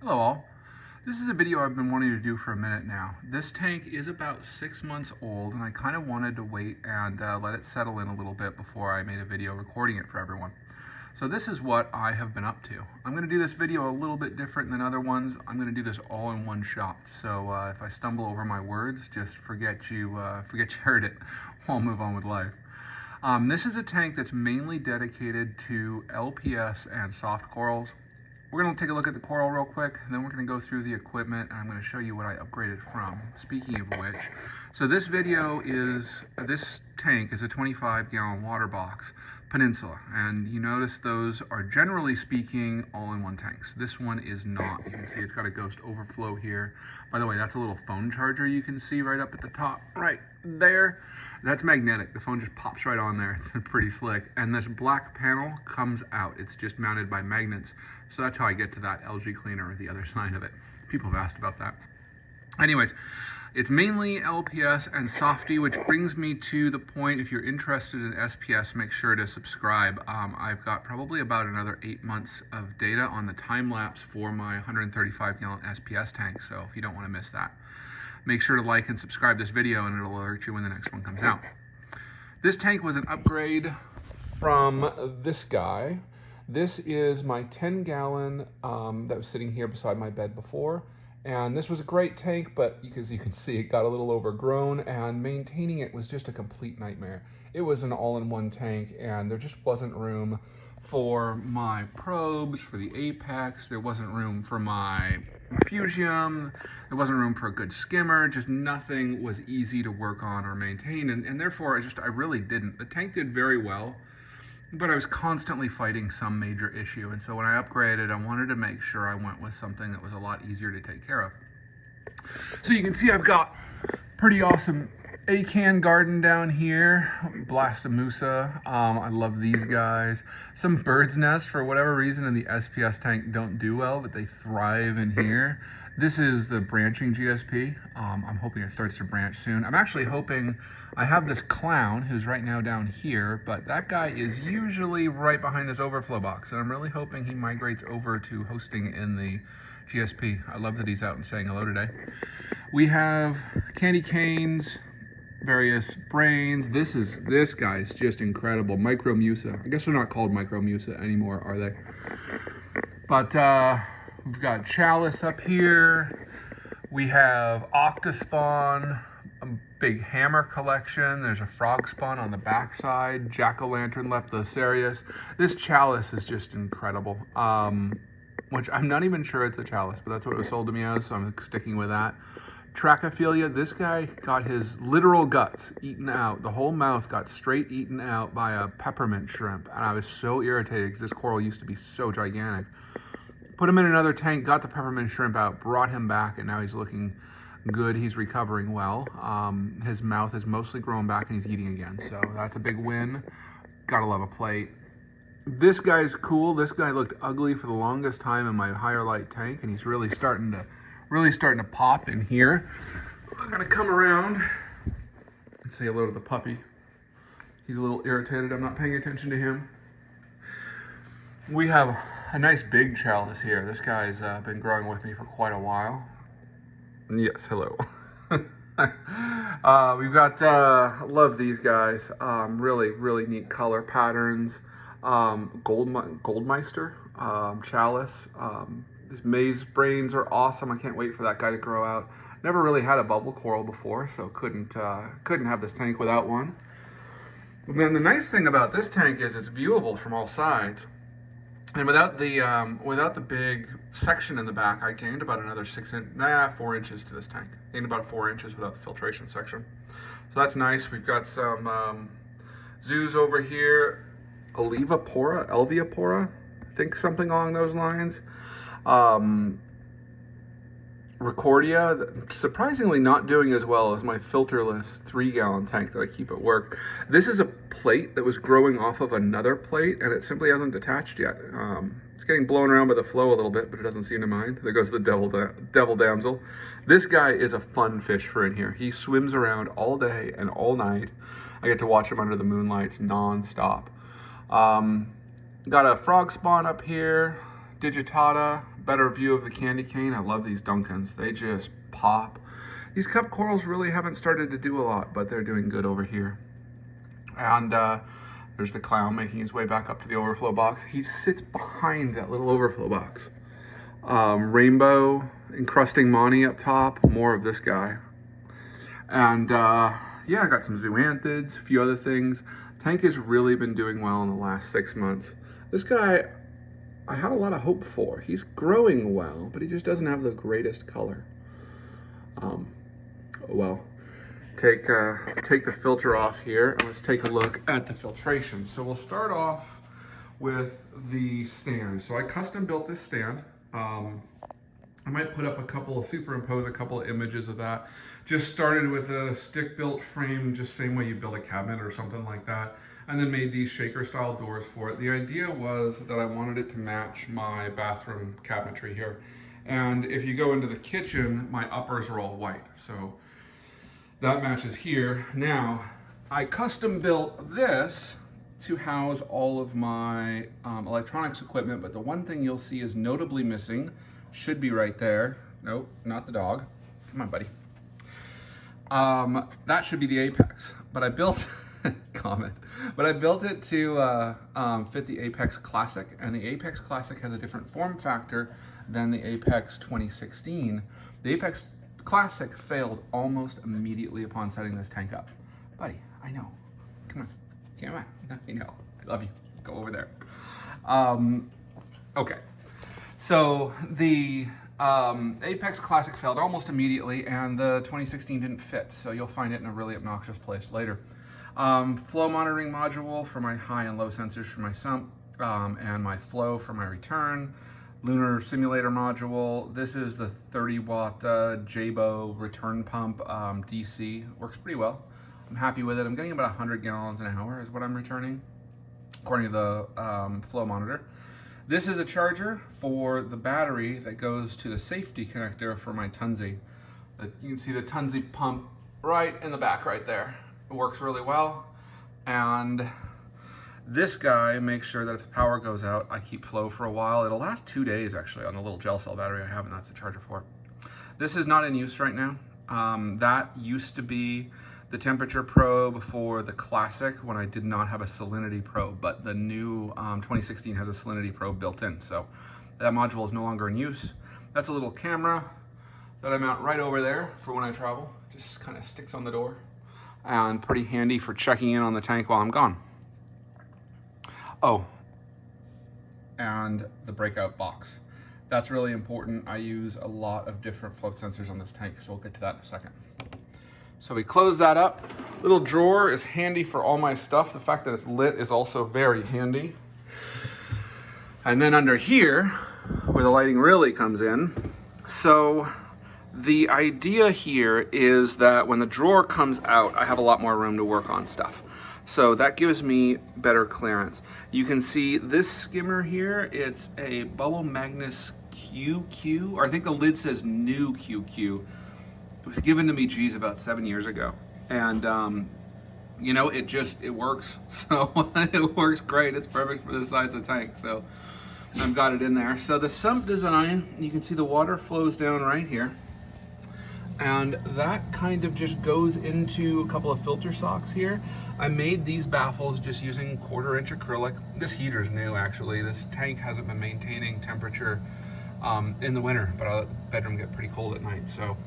Hello all. This is a video I've been wanting to do for a minute now. This tank is about 6 months old and I kind of wanted to wait and let it settle in a little bit before I made a video recording it for everyone. So this is what I have been up to. I'm going to do this video a little bit different than other ones. I'm going to do this all in one shot. So if I stumble over my words, just forget you heard it. I'll move on with life. This is a tank that's mainly dedicated to LPS and soft corals. We're going to take a look at the coral real quick, and then we're going to go through the equipment, and I'm going to show you what I upgraded from. Speaking of which, so this tank is a 25-gallon Waterbox Peninsula, and you notice those are generally speaking all-in-one tanks. This one is not. You can see it's got a ghost overflow here. By the way, that's a little phone charger you can see right up at the top, right there. That's magnetic. The phone just pops right on there. It's pretty slick. And this black panel comes out. It's just mounted by magnets. So that's how I get to that LG cleaner or the other side of it. People have asked about that. Anyways, it's mainly LPS and softy, which brings me to the point, if you're interested in SPS, make sure to subscribe. I've got probably about another 8 months of data on the time lapse for my 135-gallon SPS tank. So if you don't want to miss that, make sure to like and subscribe this video and it'll alert you when the next one comes out. This tank was an upgrade from this guy. This is my 10-gallon that was sitting here beside my bed before. And this was a great tank, but as you can see, it got a little overgrown and maintaining it was just a complete nightmare. It was an all-in-one tank and there just wasn't room for my probes, for the apex. There wasn't room for my refugium. There wasn't room for a good skimmer. Just nothing was easy to work on or maintain. And therefore, I really didn't. The tank did very well, but I was constantly fighting some major issue. And so when I upgraded, I wanted to make sure I went with something that was a lot easier to take care of. So you can see I've got pretty awesome Acan garden down here, Blastomusa. I love these guys. Some bird's nest, for whatever reason, in the SPS tank don't do well, but they thrive in here. This is the branching GSP. I'm hoping it starts to branch soon. I'm actually hoping, I have this clown who's right now down here, but that guy is usually right behind this overflow box, and I'm really hoping he migrates over to hosting in the GSP. I love that he's out and saying hello today. We have candy canes, various brains. This guy is just incredible. Micromusa. I guess they're not called Micromusa anymore, are they? But we've got Chalice up here. We have Octospawn, a big hammer collection. There's a frog spawn on the backside. Jack-o'-lantern Leptosarius. This Chalice is just incredible. Which I'm not even sure it's a Chalice, but that's what it was sold to me as, so I'm sticking with that. Trachophilia, this guy got his literal guts eaten out. The whole mouth got straight eaten out by a peppermint shrimp. And I was so irritated because this coral used to be so gigantic. Put him in another tank, got the peppermint shrimp out, brought him back, and now he's looking good. He's recovering well. His mouth is mostly grown back and he's eating again. So that's a big win. Gotta love a plate. This guy's cool. This guy looked ugly for the longest time in my higher light tank, and he's really starting to pop in here. I'm gonna come around and say hello to the puppy. He's a little irritated. I'm not paying attention to him. We have a nice big Chalice here. This guy's been growing with me for quite a while. Yes, hello. We've got, love these guys. Really neat color patterns. Goldmeister, Chalice. These maze brains are awesome. I can't wait for that guy to grow out. Never really had a bubble coral before, so couldn't have this tank without one. And then the nice thing about this tank is it's viewable from all sides. And without the big section in the back, I gained about another 4 inches to this tank. Gained about 4 inches without the filtration section. So that's nice. We've got some zoos over here. Elviapora, I think something along those lines. Recordia, surprisingly not doing as well as my filterless 3-gallon tank that I keep at work. This is a plate that was growing off of another plate and it simply hasn't detached yet. It's getting blown around by the flow a little bit, but it doesn't seem to mind. There goes the devil damsel. This guy is a fun fish for in here. He swims around all day and all night. I get to watch him under the moonlights non-stop. Got a frog spawn up here, digitata, better view of the candy cane. I love these Duncans. They just pop. These cup corals really haven't started to do a lot, but they're doing good over here. And there's the clown making his way back up to the overflow box. He sits behind that little overflow box. Rainbow encrusting Monty up top, more of this guy. And yeah, I got some zoanthids, a few other things. Tank has really been doing well in the last 6 months. This guy, I had a lot of hope for. He's growing well, but he just doesn't have the greatest color. Well, take the filter off here, and let's take a look at the filtration. So we'll start off with the stand. So I custom built this stand. I might put up superimpose a couple of images of that. Just started with a stick-built frame, just same way you build a cabinet or something like that, and then made these shaker-style doors for it. The idea was that I wanted it to match my bathroom cabinetry here. And if you go into the kitchen, my uppers are all white, so that matches here. Now, I custom built this to house all of my electronics equipment, but the one thing you'll see is notably missing, should be right there. Nope, not the dog. Come on, buddy. That should be the Apex, but I built but I built it to fit the Apex Classic, and the Apex Classic has a different form factor than the Apex 2016. The Apex Classic failed almost immediately upon setting this tank up. Buddy, I know. Come on. Come on. I know. I love you. Go over there. Okay. So the Apex Classic failed almost immediately, and the 2016 didn't fit, so you'll find it in a really obnoxious place later. Flow monitoring module for my high and low sensors for my sump, and my flow for my return. Lunar simulator module. This is the 30 watt Jabo return pump DC. Works pretty well. I'm happy with it. I'm getting about 100 gallons an hour is what I'm returning, according to the flow monitor. This is a charger for the battery that goes to the safety connector for my Tunzi. You can see the Tunzi pump right in the back right there. It works really well. And this guy makes sure that if the power goes out, I keep flow for a while. It'll last 2 days actually on the little gel cell battery I have, and that's the charger for it. This is not in use right now. That used to be the temperature probe for the Classic when I did not have a salinity probe, but the new 2016 has a salinity probe built in, so that module is no longer in use. That's a little camera that I mount right over there for when I travel. Just kind of sticks on the door, and pretty handy for checking in on the tank while I'm gone. Oh, and the breakout box. That's really important. I use a lot of different float sensors on this tank, so we'll get to that in a second. So we close that up. Little drawer is handy for all my stuff. The fact that it's lit is also very handy. And then under here, where the lighting really comes in, so the idea here is that when the drawer comes out, I have a lot more room to work on stuff. So that gives me better clearance. You can see this skimmer here, it's a Bubble Magnus QQ, or I think the lid says new QQ. It was given to me, geez, about 7 years ago. And, you know, it works. So it works great. It's perfect for the size of the tank. So I've got it in there. So the sump design, you can see the water flows down right here. And that kind of just goes into a couple of filter socks here. I made these baffles just using 1/4 inch acrylic. This heater's new, actually. This tank hasn't been maintaining temperature in the winter, but I'll let the bedroom get pretty cold at night. So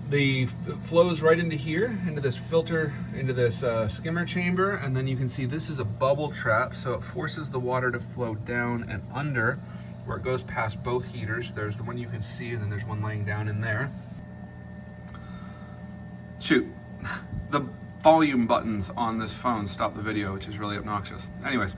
the flows right into here, into this filter, into this skimmer chamber, and then you can see this is a bubble trap, so it forces the water to flow down and under, where it goes past both heaters. There's the one you can see, and then there's one laying down in there. Shoot, the volume buttons on this phone stop the video, which is really obnoxious. Anyways,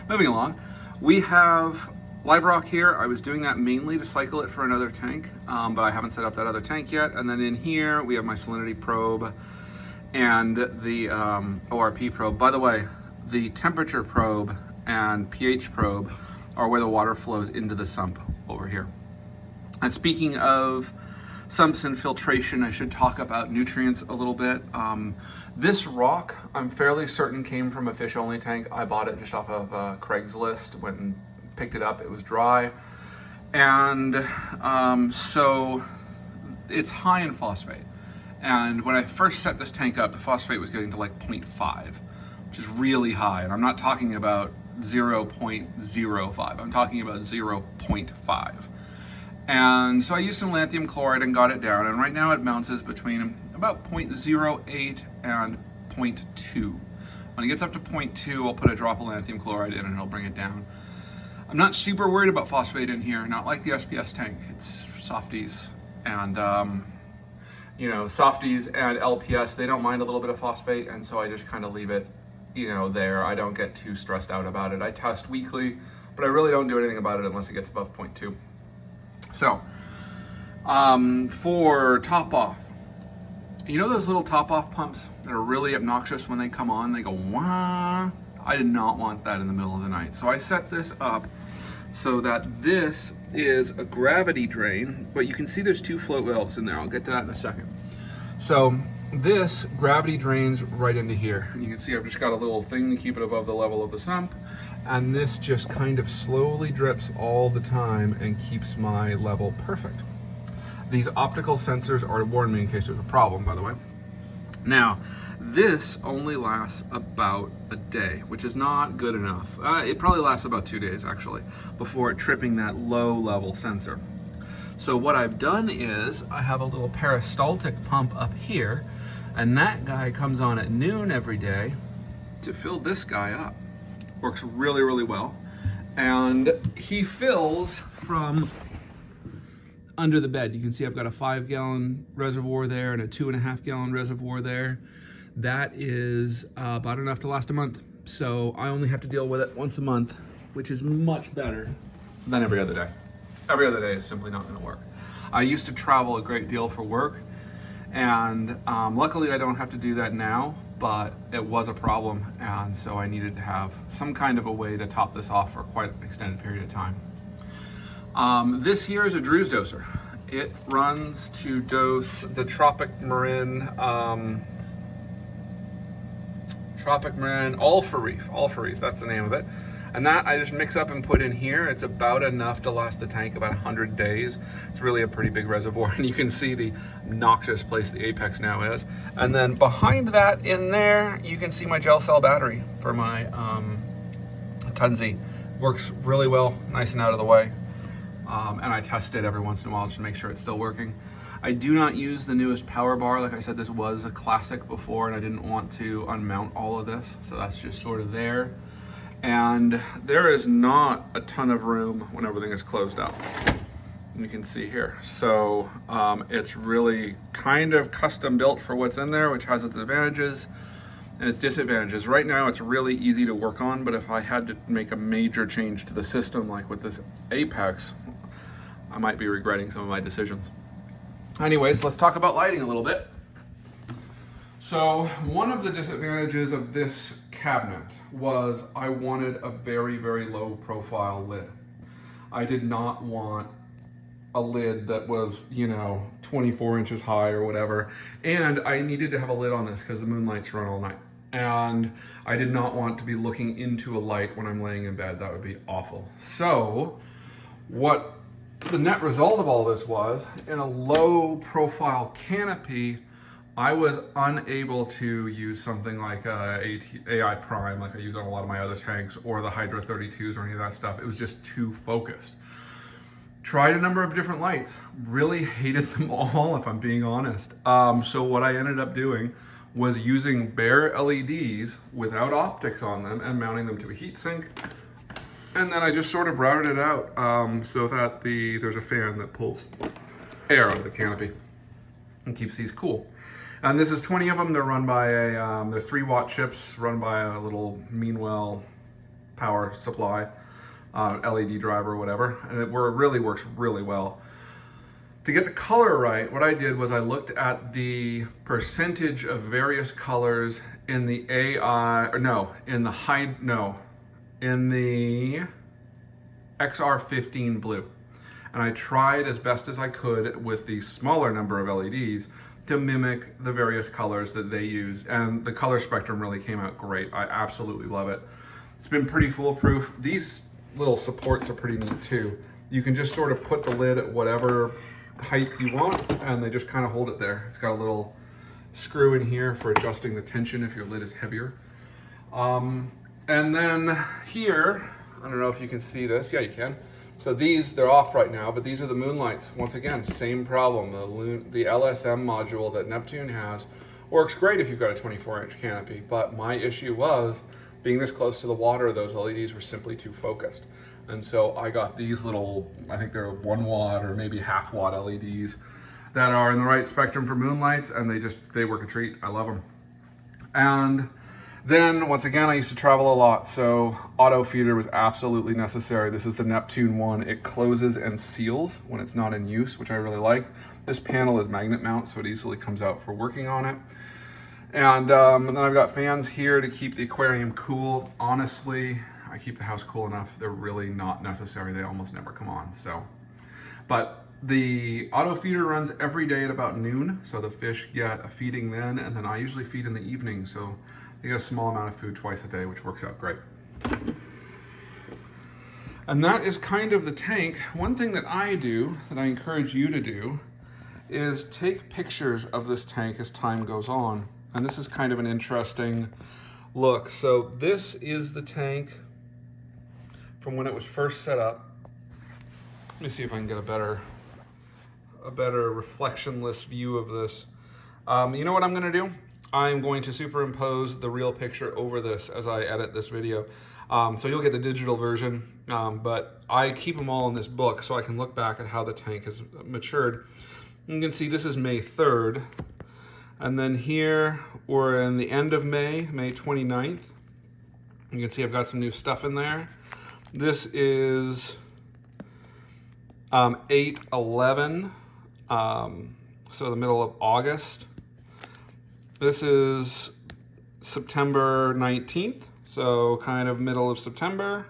moving along, we have Live Rock here. I was doing that mainly to cycle it for another tank, but I haven't set up that other tank yet. And then in here, we have my salinity probe and the ORP probe. By the way, the temperature probe and pH probe are where the water flows into the sump over here. And speaking of sumps and filtration, I should talk about nutrients a little bit. This rock, I'm fairly certain came from a fish-only tank. I bought it just off of Craigslist. Went and picked it up, it was dry. And so it's high in phosphate. And when I first set this tank up, the phosphate was getting to like 0.5, which is really high. And I'm not talking about 0.05, I'm talking about 0.5. And so I used some lithium chloride and got it down. And right now it bounces between about 0.08 and 0.2. When it gets up to 0.2, I'll put a drop of lithium chloride in and it'll bring it down. I'm not super worried about phosphate in here, not like the LPS tank. It's softies and softies and LPS, they don't mind a little bit of phosphate, and so I just kind of leave it, there. I don't get too stressed out about it. I test weekly, but I really don't do anything about it unless it gets above 0.2. So, for top off, those little top off pumps that are really obnoxious when they come on, they go wah. I did not want that in the middle of the night. So I set this up so that this is a gravity drain, but you can see there's two float valves in there. I'll get to that in a second. So this gravity drains right into here. And you can see I've just got a little thing to keep it above the level of the sump. And this just kind of slowly drips all the time and keeps my level perfect. These optical sensors are to warn me in case there's a problem, by the way. Now, this only lasts about a day, which is not good enough. It probably lasts about 2 days, actually, before tripping that low level sensor. So what I've done is I have a little peristaltic pump up here, and that guy comes on at noon every day to fill this guy up. Works really, really well. And he fills from under the bed. You can see I've got a 5-gallon reservoir there and a 2.5-gallon reservoir there. That is about enough to last a month. So I only have to deal with it once a month, which is much better than every other day. Every other day is simply not going to work. I used to travel a great deal for work, and luckily I don't have to do that now, but it was a problem, and so I needed to have some kind of a way to top this off for quite an extended period of time. This here is a Drew's doser. It runs to dose the Tropic Marin All for Reef, that's the name of it. And that I just mix up and put in here. It's about enough to last the tank about 100 days. It's really a pretty big reservoir, and you can see the obnoxious place the apex now is. And then behind that in there, you can see my gel cell battery for my Tunzi. Works really well, nice and out of the way. And I test it every once in a while just to make sure it's still working. I do not use the newest power bar. Like I said, this was a classic before, and I didn't want to unmount all of this, so that's just sort of there. And there is not a ton of room when everything is closed up. You can see here. So it's really kind of custom built for what's in there, which has its advantages and its disadvantages. Right now it's really easy to work on, but if I had to make a major change to the system, like with this Apex, I might be regretting some of my decisions. Anyways, let's talk about lighting a little bit. So one of the disadvantages of this cabinet was I wanted a very, very low profile lid. I did not want a lid that was, 24 inches high or whatever. And I needed to have a lid on this because the moonlights run all night. And I did not want to be looking into a light when I'm laying in bed. That would be awful. So what the net result of all this was, in a low profile canopy, I was unable to use something like AI Prime, like I use on a lot of my other tanks, or the Hydra 32s or any of that stuff. It was just too focused. Tried a number of different lights, really hated them all, if I'm being honest. So what I ended up doing was using bare LEDs without optics on them and mounting them to a heat sink. And then I just sort of routed it out so that there's a fan that pulls air out of the canopy and keeps these cool. And this is 20 of them. They're run by they're 3-watt chips run by a little Meanwell power supply, LED driver or whatever. And it really works really well. To get the color right, what I did was I looked at the percentage of various colors in the in the XR15 blue. And I tried as best as I could with the smaller number of LEDs to mimic the various colors that they use. And the color spectrum really came out great. I absolutely love it. It's been pretty foolproof. These little supports are pretty neat too. You can just sort of put the lid at whatever height you want, and they just kind of hold it there. It's got a little screw in here for adjusting the tension if your lid is heavier. And then here, I don't know if you can see this. Yeah, you can. So these, they're off right now, but these are the moonlights. Once again, same problem. The LSM module that Neptune has works great if you've got a 24-inch canopy, but my issue was being this close to the water, those LEDs were simply too focused. And so I got these little, I think they're 1 watt or maybe half watt LEDs that are in the right spectrum for moonlights, and they work a treat. I love them. And then, once again, I used to travel a lot, so auto feeder was absolutely necessary. This is the Neptune one. It closes and seals when it's not in use, which I really like. This panel is magnet mount, so it easily comes out for working on it. And then I've got fans here to keep the aquarium cool. Honestly, I keep the house cool enough. They're really not necessary. They almost never come on, so. But the auto feeder runs every day at about noon, so the fish get a feeding then, and then I usually feed in the evening, so they get a small amount of food twice a day, which works out great. And that is kind of the tank. One thing that I do, that I encourage you to do, is take pictures of this tank as time goes on. And this is kind of an interesting look. So this is the tank from when it was first set up. Let me see if I can get a better reflectionless view of this. You know what I'm gonna do? I'm going to superimpose the real picture over this as I edit this video. So you'll get the digital version, but I keep them all in this book so I can look back at how the tank has matured. You can see this is May 3rd. And then here we're in the end of May 29th. You can see I've got some new stuff in there. This is 8/11, so the middle of August. This is September 19th, so kind of middle of September.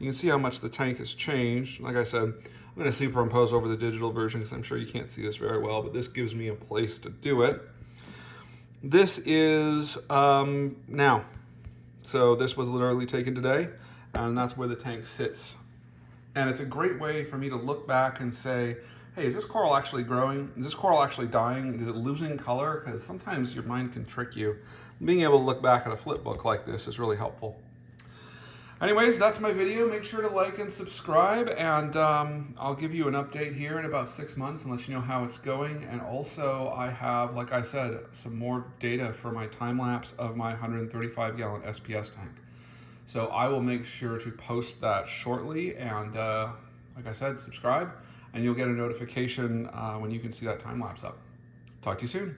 You can see how much the tank has changed. Like I said, I'm going to superimpose over the digital version because I'm sure you can't see this very well, but this gives me a place to do it. This is now. So this was literally taken today, and that's where the tank sits. And it's a great way for me to look back and say, hey, is this coral actually growing? Is this coral actually dying? Is it losing color? Because sometimes your mind can trick you. Being able to look back at a flip book like this is really helpful. Anyways, that's my video. Make sure to like and subscribe, and I'll give you an update here in about 6 months and let you know how it's going. And also, I have, like I said, some more data for my time lapse of my 135-gallon SPS tank. So I will make sure to post that shortly, and like I said, subscribe, and you'll get a notification when you can see that time lapse up. Talk to you soon.